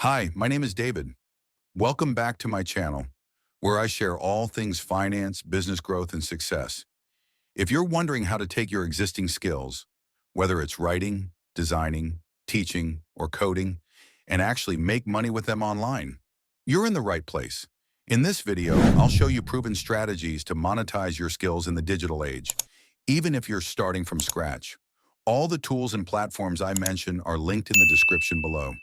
Hi, my name is David. Welcome back to my channel, where I share all things finance, business growth, and success. If you're wondering how to take your existing skills, whether it's writing, designing, teaching, or coding, and actually make money with them online, you're in the right place. In this video, I'll show you proven strategies to monetize your skills in the digital age, even if you're starting from scratch. All the tools and platforms I mention are linked in the description below.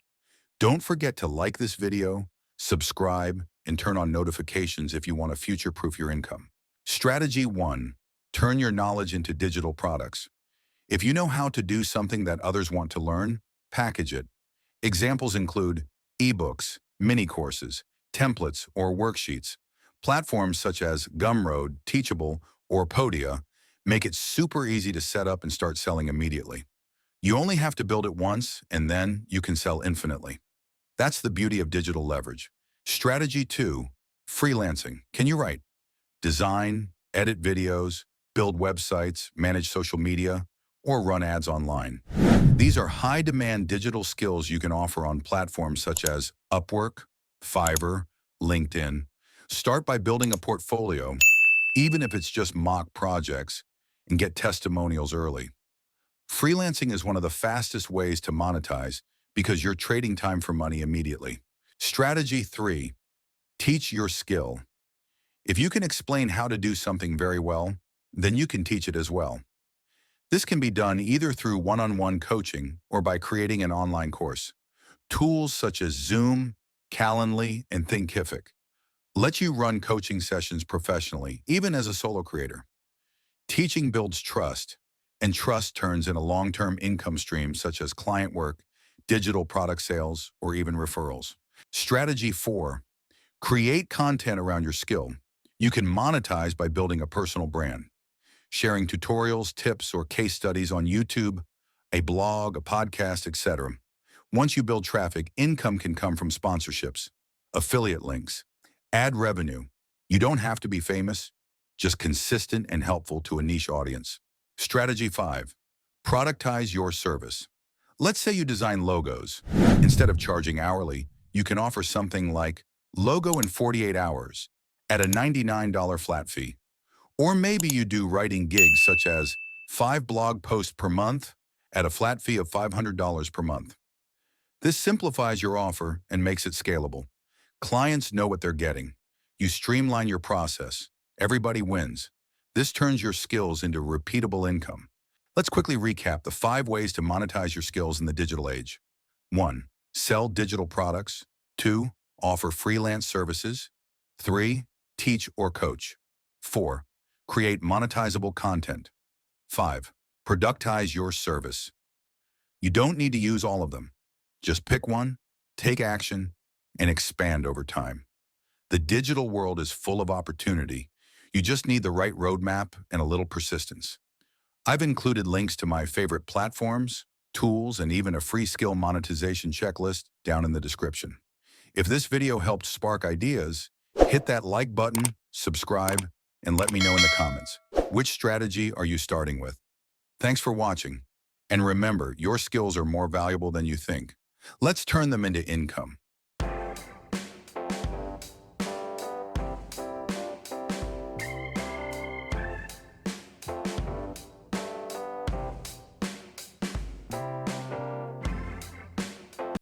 Don't forget to like this video, subscribe, and turn on notifications if you want to future-proof your income. Strategy 1. Turn your knowledge into digital products. If you know how to do something that others want to learn, package it. Examples include ebooks, mini-courses, templates, or worksheets. Platforms such as Gumroad, Teachable, or Podia make it super easy to set up and start selling immediately. You only have to build it once, and then you can sell infinitely. That's the beauty of digital leverage. Strategy 2. Freelancing. Can you write, design, edit videos, build websites, manage social media, or run ads online? These are high-demand digital skills you can offer on platforms such as Upwork, Fiverr, LinkedIn. Start by building a portfolio, even if it's just mock projects, and get testimonials early. Freelancing is one of the fastest ways to monetize because you're trading time for money immediately. Strategy 3. Teach your skill. If you can explain how to do something very well, then you can teach it as well. This can be done either through one-on-one coaching or by creating an online course. Tools such as Zoom, Calendly, and Thinkific let you run coaching sessions professionally, even as a solo creator. Teaching builds trust, and trust turns into long-term income streams such as client work, digital product sales, or even referrals. Strategy 4. Create content around your skill. You can monetize by building a personal brand, sharing tutorials, tips, or case studies on YouTube, a blog, a podcast, etc. Once you build traffic, income can come from sponsorships, affiliate links, ad revenue. You don't have to be famous, just consistent and helpful to a niche audience. Strategy 5. Productize your service. Let's say you design logos. Instead of charging hourly, you can offer something like logo in 48 hours at a $99 flat fee. Or maybe you do writing gigs such as 5 blog posts per month at a flat fee of $500 per month. This simplifies your offer and makes it scalable. Clients know what they're getting. You streamline your process. Everybody wins. This turns your skills into repeatable income. Let's quickly recap the 5 ways to monetize your skills in the digital age. 1. Sell digital products. 2. Offer freelance services. 3. Teach or coach. 4. Create monetizable content. 5. Productize your service. You don't need to use all of them. Just pick one, take action, and expand over time. The digital world is full of opportunity. You just need the right roadmap and a little persistence. I've included links to my favorite platforms, tools, and even a free skill monetization checklist down in the description. If this video helped spark ideas, hit that like button, subscribe, and let me know in the comments. Which strategy are you starting with? Thanks for watching. And remember, your skills are more valuable than you think. Let's turn them into income.